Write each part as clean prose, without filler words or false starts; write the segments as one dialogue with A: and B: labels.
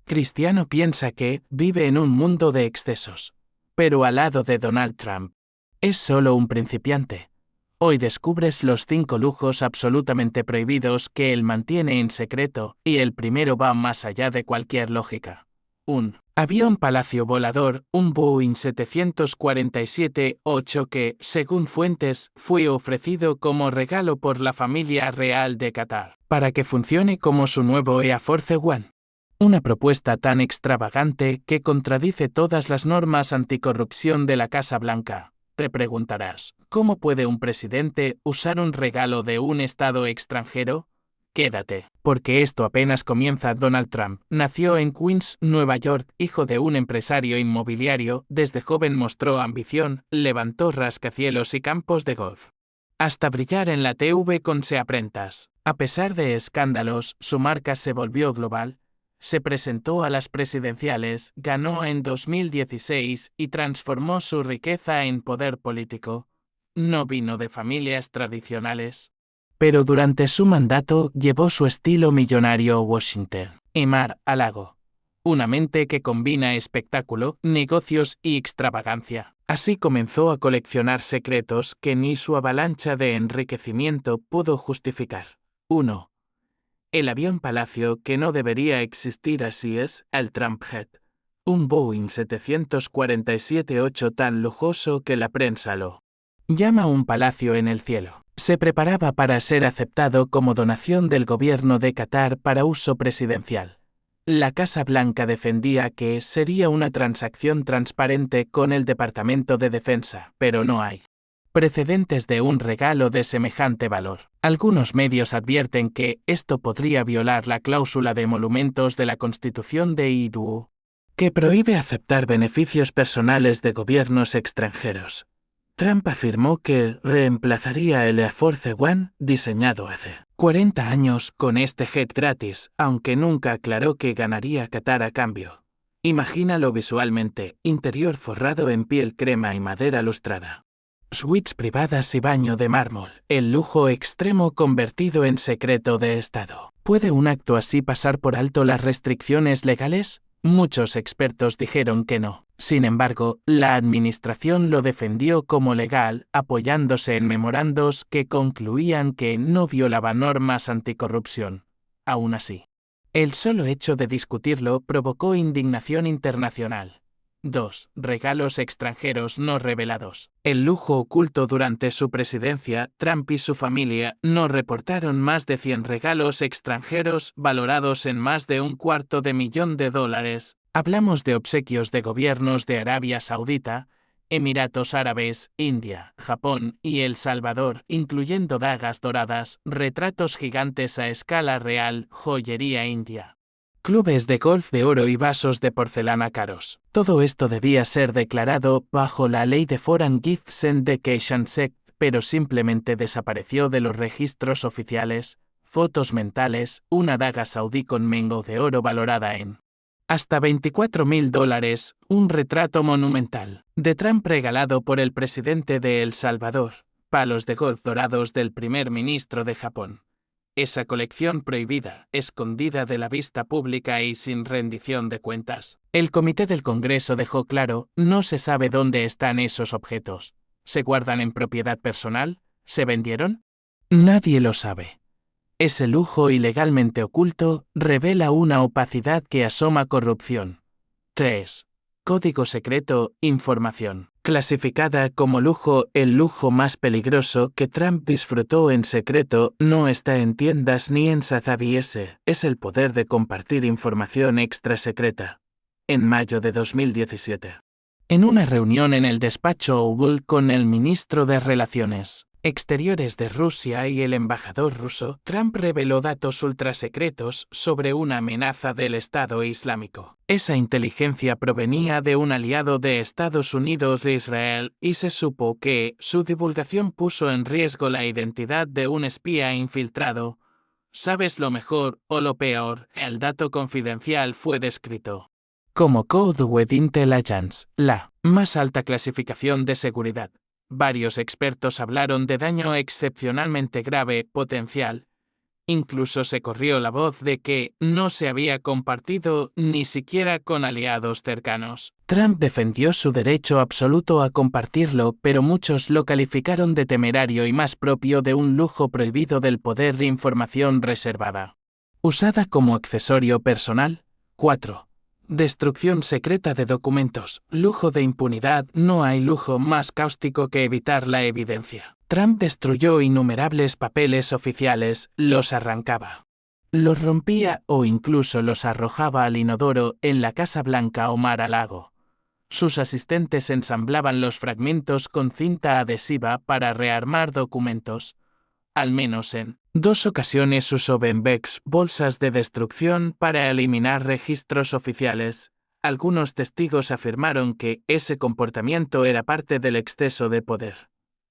A: Cristiano piensa que vive en un mundo de excesos. Pero al lado de Donald Trump, es solo un principiante. Hoy descubres los 5 lujos absolutamente prohibidos que él mantiene en secreto, y el primero va más allá de cualquier lógica. Un avión palacio volador, un Boeing 747-8 que, según fuentes, fue ofrecido como regalo por la familia real de Qatar, para que funcione como su nuevo Air Force One. Una propuesta tan extravagante que contradice todas las normas anticorrupción de la Casa Blanca. Te preguntarás, ¿cómo puede un presidente usar un regalo de un estado extranjero? Quédate, porque esto apenas comienza. Donald Trump nació en Queens, Nueva York, hijo de un empresario inmobiliario. Desde joven mostró ambición, levantó rascacielos y campos de golf, hasta brillar en la TV con Seaprentas. A pesar de escándalos, su marca se volvió global. Se presentó a las presidenciales, ganó en 2016 y transformó su riqueza en poder político. No vino de familias tradicionales, pero durante su mandato llevó su estilo millonario a Washington y Mar-a-Lago. Una mente que combina espectáculo, negocios y extravagancia. Así comenzó a coleccionar secretos que ni su avalancha de enriquecimiento pudo justificar. 1. El avión palacio que no debería existir. Así es, el Trump Jet. Un Boeing 747-8 tan lujoso que la prensa lo llama un palacio en el cielo. Se preparaba para ser aceptado como donación del gobierno de Qatar para uso presidencial. La Casa Blanca defendía que sería una transacción transparente con el Departamento de Defensa, pero no hay precedentes de un regalo de semejante valor. Algunos medios advierten que esto podría violar la cláusula de emolumentos de la Constitución de IDU, que prohíbe aceptar beneficios personales de gobiernos extranjeros. Trump afirmó que reemplazaría el Air Force One, diseñado hace 40 años, con este jet gratis, aunque nunca aclaró que ganaría Qatar a cambio. Imagínalo visualmente: interior forrado en piel crema y madera lustrada, suites privadas y baño de mármol, el lujo extremo convertido en secreto de Estado. ¿Puede un acto así pasar por alto las restricciones legales? Muchos expertos dijeron que no. Sin embargo, la administración lo defendió como legal, apoyándose en memorandos que concluían que no violaba normas anticorrupción. Aún así, el solo hecho de discutirlo provocó indignación internacional. 2. Regalos extranjeros no revelados. El lujo oculto durante su presidencia. Trump y su familia no reportaron más de 100 regalos extranjeros valorados en más de $250,000. Hablamos de obsequios de gobiernos de Arabia Saudita, Emiratos Árabes, India, Japón y El Salvador, incluyendo dagas doradas, retratos gigantes a escala real, joyería india, clubes de golf de oro y vasos de porcelana caros. Todo esto debía ser declarado bajo la ley de Foreign Gifts and Dedications Act, pero simplemente desapareció de los registros oficiales. Fotos mentales: una daga saudí con mengo de oro valorada en hasta $24,000, un retrato monumental de Trump regalado por el presidente de El Salvador, palos de golf dorados del primer ministro de Japón. Esa colección prohibida, escondida de la vista pública y sin rendición de cuentas. El comité del Congreso dejó claro: no se sabe dónde están esos objetos. ¿Se guardan en propiedad personal? ¿Se vendieron? Nadie lo sabe. Ese lujo ilegalmente oculto revela una opacidad que asoma corrupción. 3. Código secreto, información clasificada como lujo. El lujo más peligroso que Trump disfrutó en secreto no está en tiendas ni en Sotheby's, es el poder de compartir información extra secreta. En mayo de 2017, en una reunión en el despacho Oval con el ministro de Relaciones Exteriores de Rusia y el embajador ruso, Trump reveló datos ultrasecretos sobre una amenaza del Estado Islámico. Esa inteligencia provenía de un aliado de Estados Unidos de Israel, y se supo que su divulgación puso en riesgo la identidad de un espía infiltrado. ¿Sabes lo mejor o lo peor? El dato confidencial fue descrito como Code Web Intelligence, la más alta clasificación de seguridad. Varios expertos hablaron de daño excepcionalmente grave potencial. Incluso se corrió la voz de que no se había compartido ni siquiera con aliados cercanos. Trump defendió su derecho absoluto a compartirlo, pero muchos lo calificaron de temerario y más propio de un lujo prohibido del poder de información reservada. Usada como accesorio personal. 4. Destrucción secreta de documentos. Lujo de impunidad. No hay lujo más cáustico que evitar la evidencia. Trump destruyó innumerables papeles oficiales, los arrancaba, los rompía o incluso los arrojaba al inodoro en la Casa Blanca o Mar-a-Lago. Sus asistentes ensamblaban los fragmentos con cinta adhesiva para rearmar documentos. Al menos en 2 ocasiones usó Bembex bolsas de destrucción para eliminar registros oficiales. Algunos testigos afirmaron que ese comportamiento era parte del exceso de poder.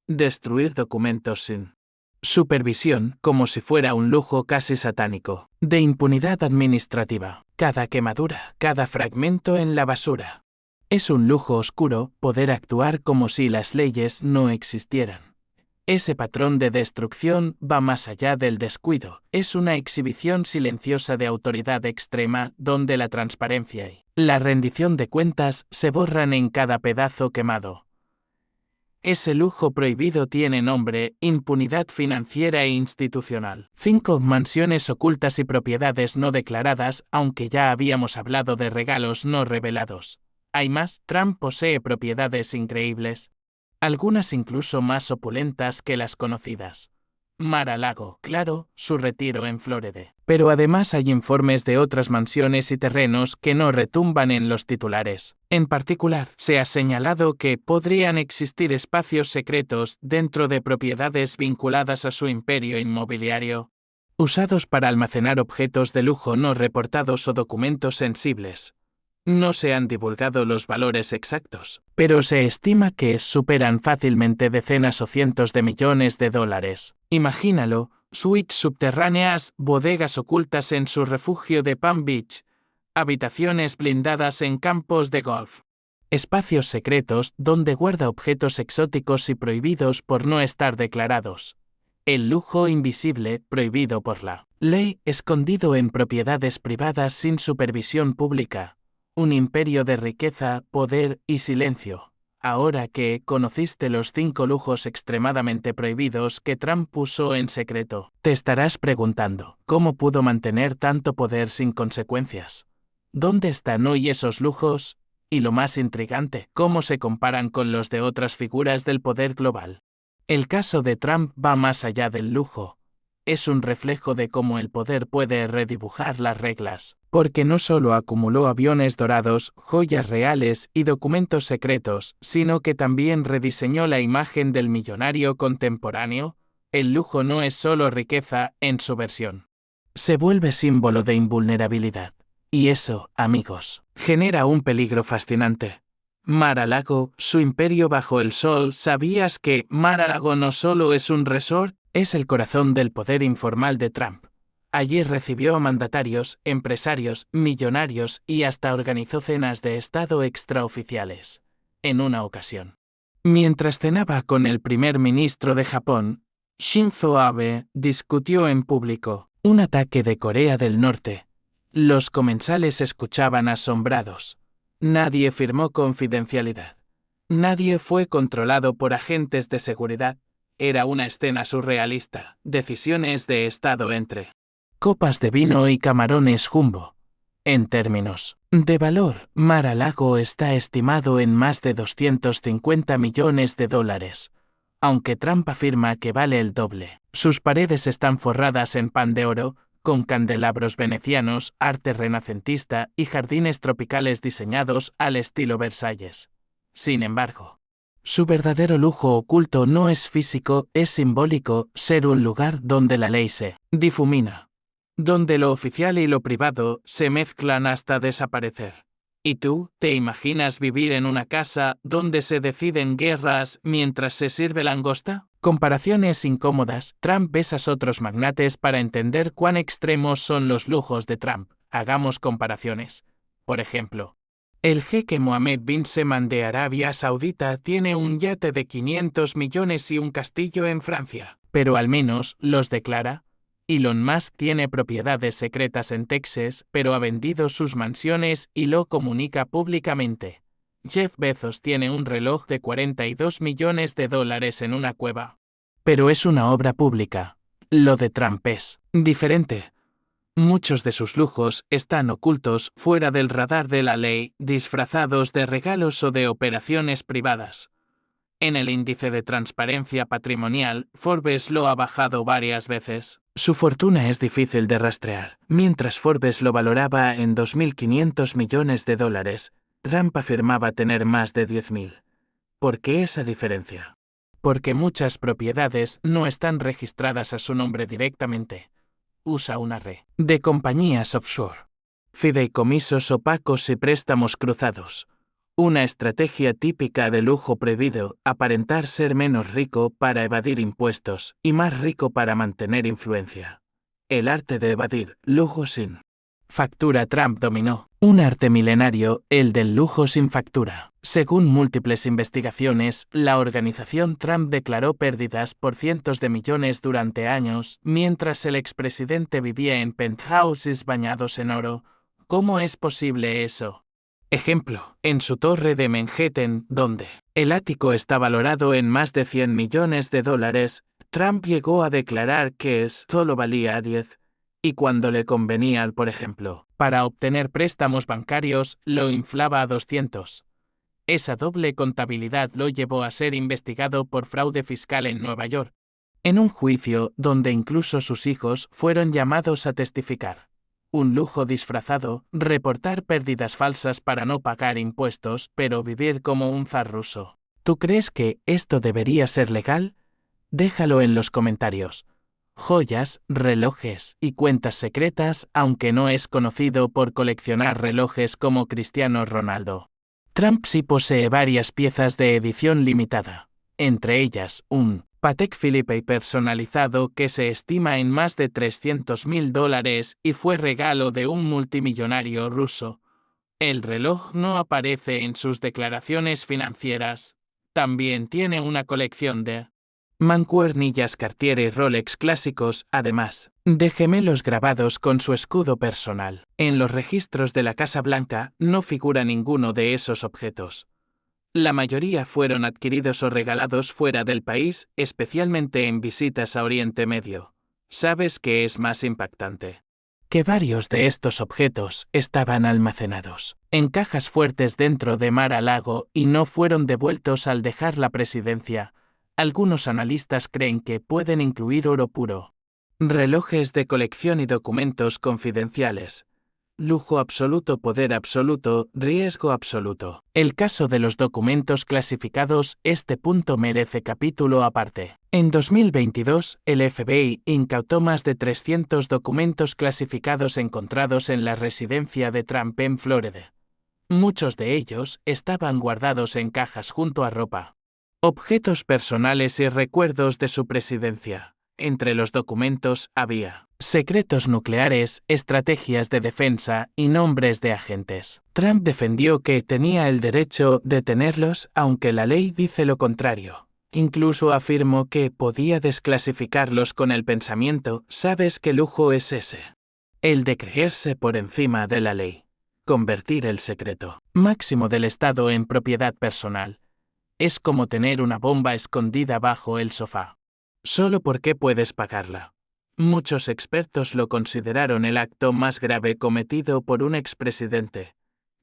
A: Destruir documentos sin supervisión, como si fuera un lujo casi satánico. De impunidad administrativa. Cada quemadura, cada fragmento en la basura. Es un lujo oscuro poder actuar como si las leyes no existieran. Ese patrón de destrucción va más allá del descuido. Es una exhibición silenciosa de autoridad extrema donde la transparencia y la rendición de cuentas se borran en cada pedazo quemado. Ese lujo prohibido tiene nombre: impunidad financiera e institucional. 5 mansiones ocultas y propiedades no declaradas, aunque ya habíamos hablado de regalos no revelados. ¿Hay más? Trump posee propiedades increíbles, algunas incluso más opulentas que las conocidas. Mar-a-Lago, claro, su retiro en Florida. Pero además hay informes de otras mansiones y terrenos que no retumban en los titulares. En particular, se ha señalado que podrían existir espacios secretos dentro de propiedades vinculadas a su imperio inmobiliario, usados para almacenar objetos de lujo no reportados o documentos sensibles. No se han divulgado los valores exactos, pero se estima que superan fácilmente decenas o cientos de millones de dólares. Imagínalo: suites subterráneas, bodegas ocultas en su refugio de Palm Beach, habitaciones blindadas en campos de golf, espacios secretos donde guarda objetos exóticos y prohibidos por no estar declarados. El lujo invisible, prohibido por la ley, escondido en propiedades privadas sin supervisión pública. Un imperio de riqueza, poder y silencio. Ahora que conociste los 5 lujos extremadamente prohibidos que Trump puso en secreto, te estarás preguntando, ¿cómo pudo mantener tanto poder sin consecuencias? ¿Dónde están hoy esos lujos? Y lo más intrigante, ¿cómo se comparan con los de otras figuras del poder global? El caso de Trump va más allá del lujo. Es un reflejo de cómo el poder puede redibujar las reglas, porque no solo acumuló aviones dorados, joyas reales y documentos secretos, sino que también rediseñó la imagen del millonario contemporáneo. El lujo no es solo riqueza en su versión. Se vuelve símbolo de invulnerabilidad. Y eso, amigos, genera un peligro fascinante. Mar-a-Lago, su imperio bajo el sol. ¿Sabías que Mar-a-Lago no solo es un resort? Es el corazón del poder informal de Trump. Allí recibió mandatarios, empresarios, millonarios y hasta organizó cenas de Estado extraoficiales. En una ocasión, mientras cenaba con el primer ministro de Japón, Shinzo Abe, discutió en público un ataque de Corea del Norte. Los comensales escuchaban asombrados. Nadie firmó confidencialidad. Nadie fue controlado por agentes de seguridad. Era una escena surrealista. Decisiones de Estado entre copas de vino y camarones jumbo. En términos de valor, Mar-a-Lago está estimado en más de 250 millones de dólares. Aunque Trump afirma que vale el doble. Sus paredes están forradas en pan de oro, con candelabros venecianos, arte renacentista y jardines tropicales diseñados al estilo Versalles. Sin embargo, su verdadero lujo oculto no es físico, es simbólico: ser un lugar donde la ley se difumina, donde lo oficial y lo privado se mezclan hasta desaparecer. ¿Y tú, te imaginas vivir en una casa donde se deciden guerras mientras se sirve langosta? Comparaciones incómodas. Trump besas otros magnates para entender cuán extremos son los lujos de Trump. Hagamos comparaciones. Por ejemplo, el jeque Mohammed bin Salman de Arabia Saudita tiene un yate de 500 millones y un castillo en Francia. Pero al menos los declara. Elon Musk tiene propiedades secretas en Texas, pero ha vendido sus mansiones y lo comunica públicamente. Jeff Bezos tiene un reloj de $42 millones en una cueva. Pero es una obra pública. Lo de Trump es diferente. Muchos de sus lujos están ocultos fuera del radar de la ley, disfrazados de regalos o de operaciones privadas. En el índice de transparencia patrimonial, Forbes lo ha bajado varias veces. Su fortuna es difícil de rastrear. Mientras Forbes lo valoraba en $2.500 millones, Trump afirmaba tener más de 10.000. ¿Por qué esa diferencia? Porque muchas propiedades no están registradas a su nombre directamente. Usa una red de compañías offshore, fideicomisos opacos y préstamos cruzados. Una estrategia típica de lujo prohibido, aparentar ser menos rico para evadir impuestos y más rico para mantener influencia. El arte de evadir lujo sin factura. Trump dominó un arte milenario, el del lujo sin factura. Según múltiples investigaciones, la organización Trump declaró pérdidas por cientos de millones durante años, mientras el expresidente vivía en penthouses bañados en oro. ¿Cómo es posible eso? Ejemplo, en su torre de Manhattan, donde el ático está valorado en más de $100 millones, Trump llegó a declarar que solo valía 10. Y cuando le convenía, por ejemplo, para obtener préstamos bancarios, lo inflaba a 200. Esa doble contabilidad lo llevó a ser investigado por fraude fiscal en Nueva York, en un juicio donde incluso sus hijos fueron llamados a testificar. Un lujo disfrazado, reportar pérdidas falsas para no pagar impuestos, pero vivir como un zar ruso. ¿Tú crees que esto debería ser legal? Déjalo en los comentarios. Joyas, relojes y cuentas secretas, aunque no es conocido por coleccionar relojes como Cristiano Ronaldo. Trump sí posee varias piezas de edición limitada, entre ellas un Patek Philippe personalizado que se estima en más de $300.000 y fue regalo de un multimillonario ruso. El reloj no aparece en sus declaraciones financieras. También tiene una colección de mancuernillas Cartier y Rolex clásicos, además de gemelos grabados con su escudo personal. En los registros de la Casa Blanca no figura ninguno de esos objetos. La mayoría fueron adquiridos o regalados fuera del país, especialmente en visitas a Oriente Medio. ¿Sabes qué es más impactante? Que varios de estos objetos estaban almacenados en cajas fuertes dentro de Mar-a-Lago y no fueron devueltos al dejar la presidencia. Algunos analistas creen que pueden incluir oro puro, relojes de colección y documentos confidenciales. Lujo absoluto, poder absoluto, riesgo absoluto. El caso de los documentos clasificados, este punto merece capítulo aparte. En 2022, el FBI incautó más de 300 documentos clasificados encontrados en la residencia de Trump en Florida. Muchos de ellos estaban guardados en cajas junto a ropa, objetos personales y recuerdos de su presidencia. Entre los documentos había secretos nucleares, estrategias de defensa y nombres de agentes. Trump defendió que tenía el derecho de tenerlos, aunque la ley dice lo contrario. Incluso afirmó que podía desclasificarlos con el pensamiento: ¿sabes qué lujo es ese? El de creerse por encima de la ley. Convertir el secreto máximo del Estado en propiedad personal. Es como tener una bomba escondida bajo el sofá. Solo porque puedes pagarla. Muchos expertos lo consideraron el acto más grave cometido por un expresidente.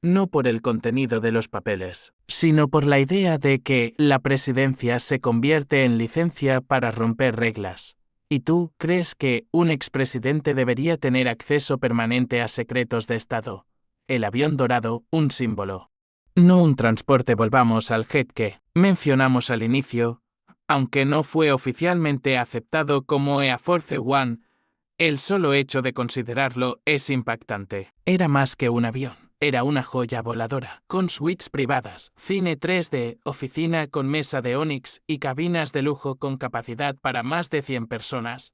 A: No por el contenido de los papeles, sino por la idea de que la presidencia se convierte en licencia para romper reglas. ¿Y tú crees que un expresidente debería tener acceso permanente a secretos de Estado? El avión dorado, un símbolo. No un transporte. Volvamos al jet que mencionamos al inicio. Aunque no fue oficialmente aceptado como Air Force One, el solo hecho de considerarlo es impactante. Era más que un avión, era una joya voladora, con suites privadas, cine 3D, oficina con mesa de Onyx y cabinas de lujo con capacidad para más de 100 personas.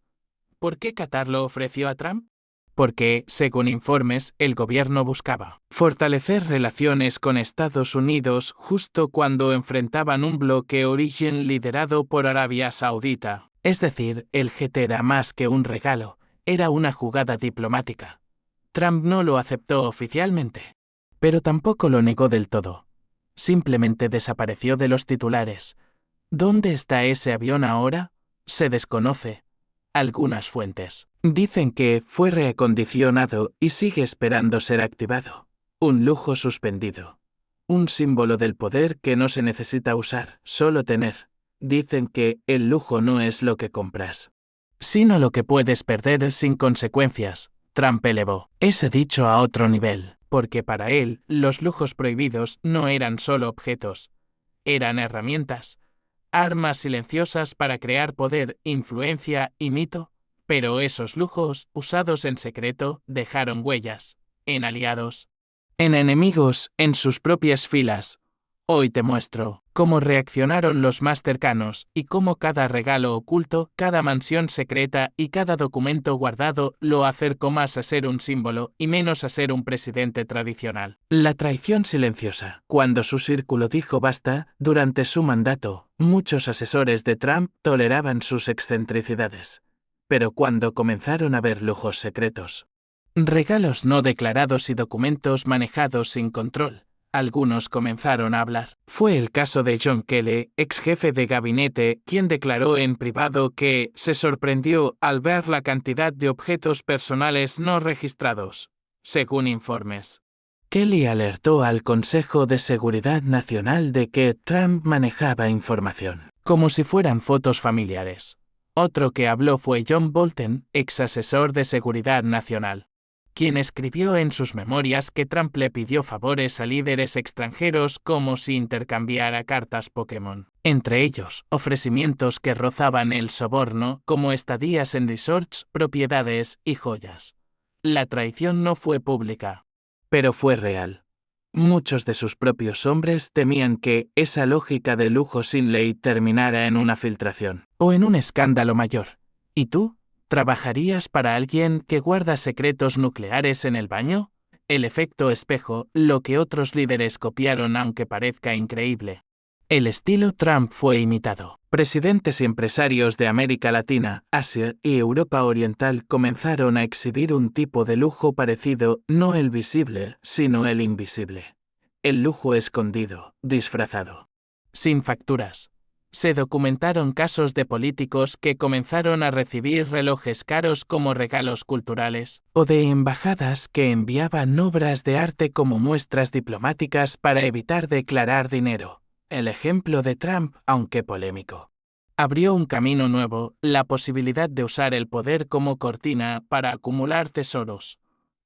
A: ¿Por qué Qatar lo ofreció a Trump? Porque, según informes, el gobierno buscaba fortalecer relaciones con Estados Unidos justo cuando enfrentaban un bloque Origin liderado por Arabia Saudita. Es decir, el jet era más que un regalo, era una jugada diplomática. Trump no lo aceptó oficialmente, pero tampoco lo negó del todo. Simplemente desapareció de los titulares. ¿Dónde está ese avión ahora? Se desconoce. Algunas fuentes dicen que fue reacondicionado y sigue esperando ser activado. Un lujo suspendido. Un símbolo del poder que no se necesita usar, solo tener. Dicen que el lujo no es lo que compras, sino lo que puedes perder sin consecuencias. Trump elevó ese dicho a otro nivel, porque para él, los lujos prohibidos no eran solo objetos, eran herramientas, armas silenciosas para crear poder, influencia y mito, pero esos lujos, usados en secreto, dejaron huellas, en aliados, en enemigos, en sus propias filas. Hoy te muestro cómo reaccionaron los más cercanos y cómo cada regalo oculto, cada mansión secreta y cada documento guardado lo acercó más a ser un símbolo y menos a ser un presidente tradicional. La traición silenciosa. Cuando su círculo dijo basta, durante su mandato, muchos asesores de Trump toleraban sus excentricidades. Pero cuando comenzaron a ver lujos secretos, regalos no declarados y documentos manejados sin control, algunos comenzaron a hablar. Fue el caso de John Kelly, ex jefe de gabinete, quien declaró en privado que se sorprendió al ver la cantidad de objetos personales no registrados, según informes. Kelly alertó al Consejo de Seguridad Nacional de que Trump manejaba información, como si fueran fotos familiares. Otro que habló fue John Bolton, ex asesor de Seguridad Nacional, quien escribió en sus memorias que Trump le pidió favores a líderes extranjeros como si intercambiara cartas Pokémon. Entre ellos, ofrecimientos que rozaban el soborno, como estadías en resorts, propiedades y joyas. La traición no fue pública, pero fue real. Muchos de sus propios hombres temían que esa lógica de lujo sin ley terminara en una filtración, o en un escándalo mayor. ¿Y tú? ¿Trabajarías para alguien que guarda secretos nucleares en el baño? El efecto espejo, lo que otros líderes copiaron aunque parezca increíble. El estilo Trump fue imitado. Presidentes y empresarios de América Latina, Asia y Europa Oriental comenzaron a exhibir un tipo de lujo parecido, no el visible, sino el invisible. El lujo escondido, disfrazado. Sin facturas. Se documentaron casos de políticos que comenzaron a recibir relojes caros como regalos culturales, o de embajadas que enviaban obras de arte como muestras diplomáticas para evitar declarar dinero. El ejemplo de Trump, aunque polémico, abrió un camino nuevo, la posibilidad de usar el poder como cortina para acumular tesoros.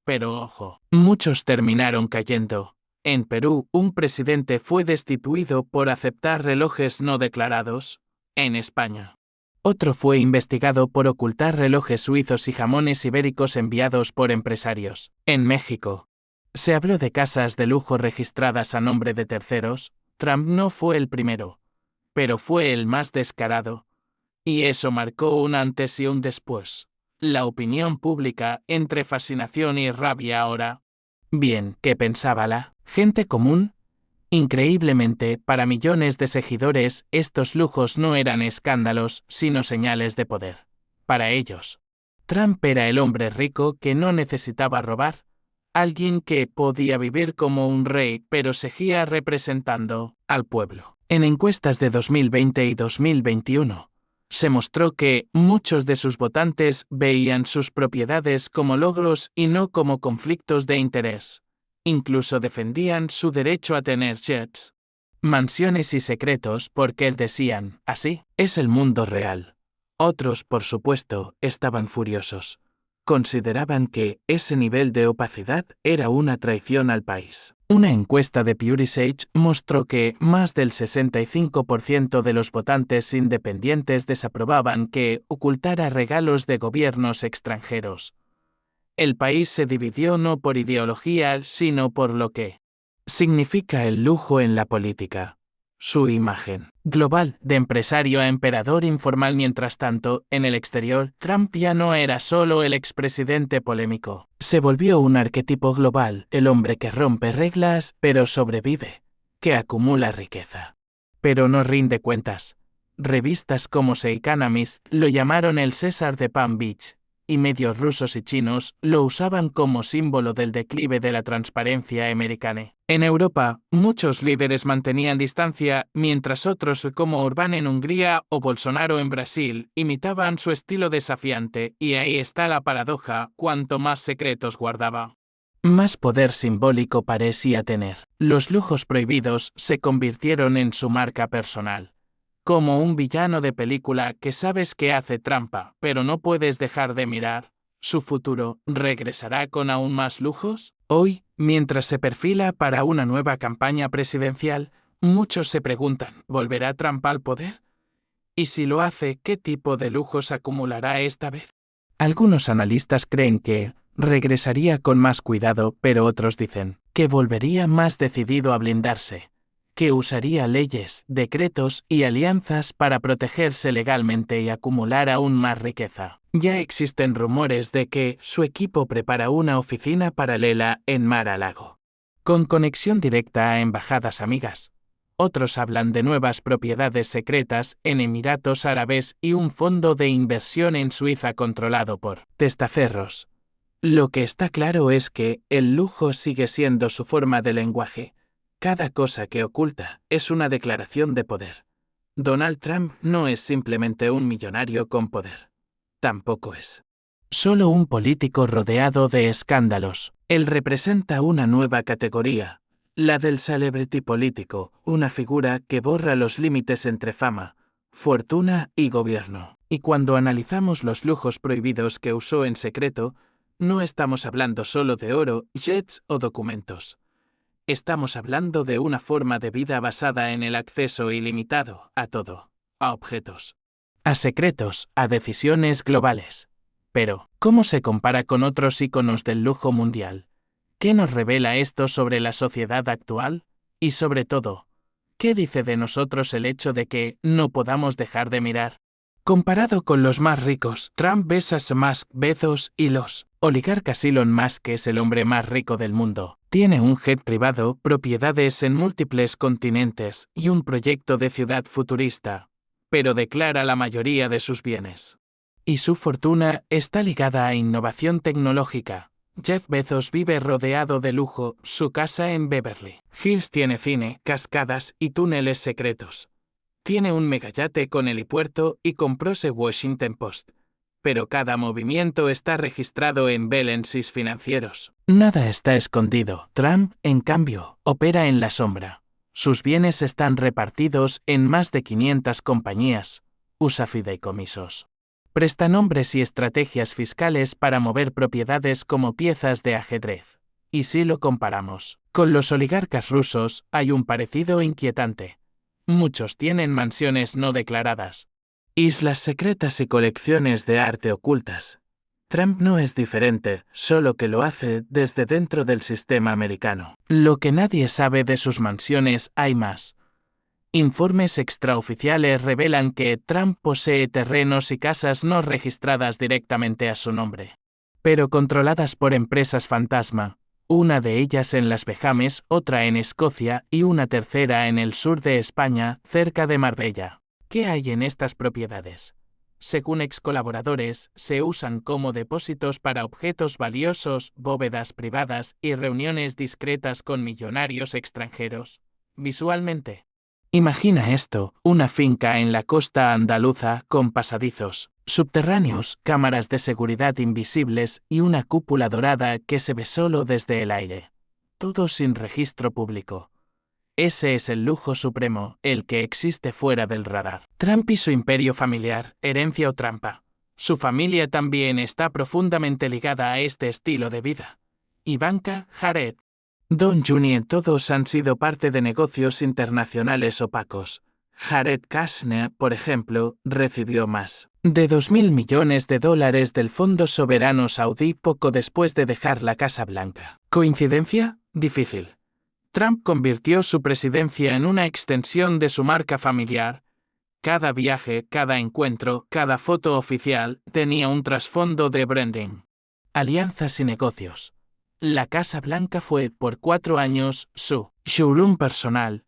A: Pero ojo, muchos terminaron cayendo. En Perú, un presidente fue destituido por aceptar relojes no declarados. En España, otro fue investigado por ocultar relojes suizos y jamones ibéricos enviados por empresarios. En México, se habló de casas de lujo registradas a nombre de terceros. Trump no fue el primero, pero fue el más descarado. Y eso marcó un antes y un después. La opinión pública, entre fascinación y rabia ahora. Bien, ¿qué pensaba la gente común? Increíblemente, para millones de seguidores, estos lujos no eran escándalos, sino señales de poder. Para ellos, Trump era el hombre rico que no necesitaba robar, alguien que podía vivir como un rey, pero seguía representando al pueblo. En encuestas de 2020 y 2021, se mostró que muchos de sus votantes veían sus propiedades como logros y no como conflictos de interés. Incluso defendían su derecho a tener jets, mansiones y secretos porque decían, así es el mundo real. Otros, por supuesto, estaban furiosos. Consideraban que ese nivel de opacidad era una traición al país. Una encuesta de PewDiePie mostró que más del 65% de los votantes independientes desaprobaban que ocultara regalos de gobiernos extranjeros. El país se dividió no por ideología, sino por lo que significa el lujo en la política. Su imagen global de empresario a emperador informal. Mientras tanto, en el exterior, Trump ya no era solo el expresidente polémico. Se volvió un arquetipo global, el hombre que rompe reglas, pero sobrevive, que acumula riqueza, pero no rinde cuentas. Revistas como The Economist lo llamaron el César de Palm Beach. y medios rusos y chinos lo usaban como símbolo del declive de la transparencia americana. En Europa, muchos líderes mantenían distancia, mientras otros, como Orbán en Hungría o Bolsonaro en Brasil, imitaban su estilo desafiante, y ahí está la paradoja: cuanto más secretos guardaba, más poder simbólico parecía tener. Los lujos prohibidos se convirtieron en su marca personal. Como un villano de película que sabes que hace trampa, pero no puedes dejar de mirar. ¿Su futuro regresará con aún más lujos? Hoy, mientras se perfila para una nueva campaña presidencial, muchos se preguntan: ¿volverá Trump al poder? Y si lo hace, ¿qué tipo de lujos acumulará esta vez? Algunos analistas creen que regresaría con más cuidado, pero otros dicen que volvería más decidido a blindarse, que usaría leyes, decretos y alianzas para protegerse legalmente y acumular aún más riqueza. Ya existen rumores de que su equipo prepara una oficina paralela en Mar-a-Lago, con conexión directa a embajadas amigas. Otros hablan de nuevas propiedades secretas en Emiratos Árabes y un fondo de inversión en Suiza controlado por testaferros. Lo que está claro es que el lujo sigue siendo su forma de lenguaje. Cada cosa que oculta es una declaración de poder. Donald Trump no es simplemente un millonario con poder. Tampoco es solo un político rodeado de escándalos. Él representa una nueva categoría, la del celebrity político, una figura que borra los límites entre fama, fortuna y gobierno. Y cuando analizamos los lujos prohibidos que usó en secreto, no estamos hablando solo de oro, jets o documentos. Estamos hablando de una forma de vida basada en el acceso ilimitado a todo, a objetos, a secretos, a decisiones globales. Pero, ¿cómo se compara con otros íconos del lujo mundial? ¿Qué nos revela esto sobre la sociedad actual? Y sobre todo, ¿qué dice de nosotros el hecho de que no podamos dejar de mirar? Comparado con los más ricos, Trump, Bezos, Musk, Bezos y los oligarcas, Elon Musk es el hombre más rico del mundo. Tiene un jet privado, propiedades en múltiples continentes y un proyecto de ciudad futurista, pero declara la mayoría de sus bienes. Y su fortuna está ligada a innovación tecnológica. Jeff Bezos vive rodeado de lujo, su casa en Beverly Hills tiene cine, cascadas y túneles secretos. Tiene un megayate con helipuerto y compróse Washington Post. Pero cada movimiento está registrado en balances financieros. Nada está escondido. Trump, en cambio, opera en la sombra. Sus bienes están repartidos en más de 500 compañías. Usa fideicomisos, prestanombres y estrategias fiscales para mover propiedades como piezas de ajedrez. Y si lo comparamos con los oligarcas rusos, hay un parecido inquietante. Muchos tienen mansiones no declaradas, islas secretas y colecciones de arte ocultas. Trump no es diferente, solo que lo hace desde dentro del sistema americano. Lo que nadie sabe de sus mansiones hay más. Informes extraoficiales revelan que Trump posee terrenos y casas no registradas directamente a su nombre, pero controladas por empresas fantasma, una de ellas en las Bahamas, otra en Escocia y una tercera en el sur de España, cerca de Marbella. ¿Qué hay en estas propiedades? Según ex colaboradores, se usan como depósitos para objetos valiosos, bóvedas privadas y reuniones discretas con millonarios extranjeros. Visualmente, imagina esto: una finca en la costa andaluza con pasadizos subterráneos, cámaras de seguridad invisibles y una cúpula dorada que se ve solo desde el aire. Todo sin registro público. Ese es el lujo supremo, el que existe fuera del radar. Trump y su imperio familiar, herencia o trampa. Su familia también está profundamente ligada a este estilo de vida. Ivanka, Jared, Don Jr. todos han sido parte de negocios internacionales opacos. Jared Kushner, por ejemplo, recibió más de $2.000 millones del Fondo Soberano Saudí poco después de dejar la Casa Blanca. ¿Coincidencia? Difícil. Trump convirtió su presidencia en una extensión de su marca familiar. Cada viaje, cada encuentro, cada foto oficial tenía un trasfondo de branding, alianzas y negocios. La Casa Blanca fue, por 4 años, su showroom personal.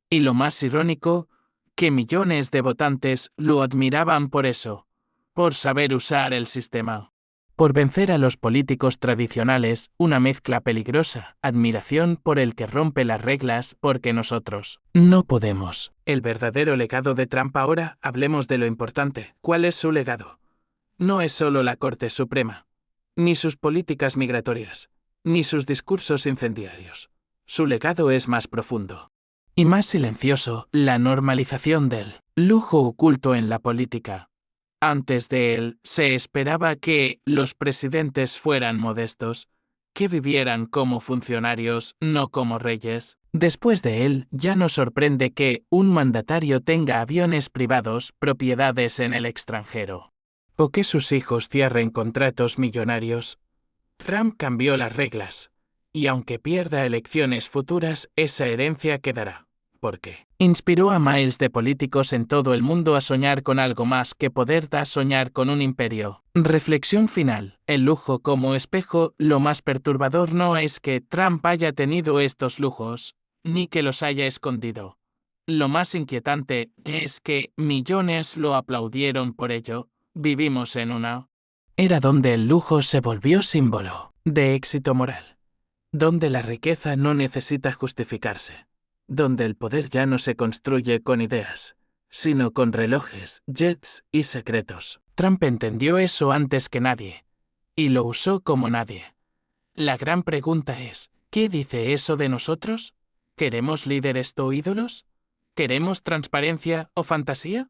A: Y lo más irónico, que millones de votantes lo admiraban por eso, por saber usar el sistema. Por vencer a los políticos tradicionales, una mezcla peligrosa, admiración por el que rompe las reglas porque nosotros no podemos. El verdadero legado de Trump ahora, hablemos de lo importante. ¿Cuál es su legado? No es solo la Corte Suprema, ni sus políticas migratorias, ni sus discursos incendiarios. Su legado es más profundo y más silencioso, la normalización del lujo oculto en la política. Antes de él, se esperaba que los presidentes fueran modestos, que vivieran como funcionarios, no como reyes. Después de él, ya nos sorprende que un mandatario tenga aviones privados, propiedades en el extranjero, o que sus hijos cierren contratos millonarios. Trump cambió las reglas, y aunque pierda elecciones futuras, esa herencia quedará. ¿Por qué? Inspiró a miles de políticos en todo el mundo a soñar con algo más que poder soñar con un imperio. Reflexión final. El lujo como espejo. Lo más perturbador no es que Trump haya tenido estos lujos, ni que los haya escondido. Lo más inquietante es que millones lo aplaudieron por ello. Vivimos en una era donde el lujo se volvió símbolo de éxito moral, donde la riqueza no necesita justificarse, donde el poder ya no se construye con ideas, sino con relojes, jets y secretos. Trump entendió eso antes que nadie, y lo usó como nadie. La gran pregunta es, ¿qué dice eso de nosotros? ¿Queremos líderes o ídolos? ¿Queremos transparencia o fantasía?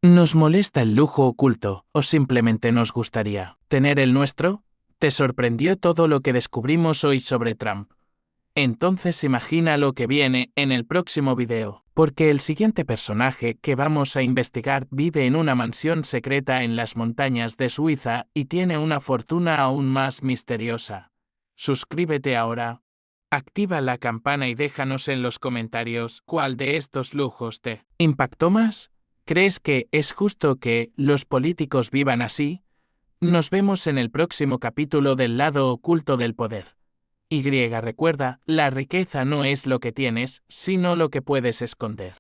A: ¿Nos molesta el lujo oculto o simplemente nos gustaría tener el nuestro? ¿Te sorprendió todo lo que descubrimos hoy sobre Trump? Entonces imagina lo que viene en el próximo video, porque el siguiente personaje que vamos a investigar vive en una mansión secreta en las montañas de Suiza y tiene una fortuna aún más misteriosa. Suscríbete ahora. Activa la campana y déjanos en los comentarios cuál de estos lujos te impactó más. ¿Crees que es justo que los políticos vivan así? Nos vemos en el próximo capítulo del lado oculto del poder. Recuerda, la riqueza no es lo que tienes, sino lo que puedes esconder.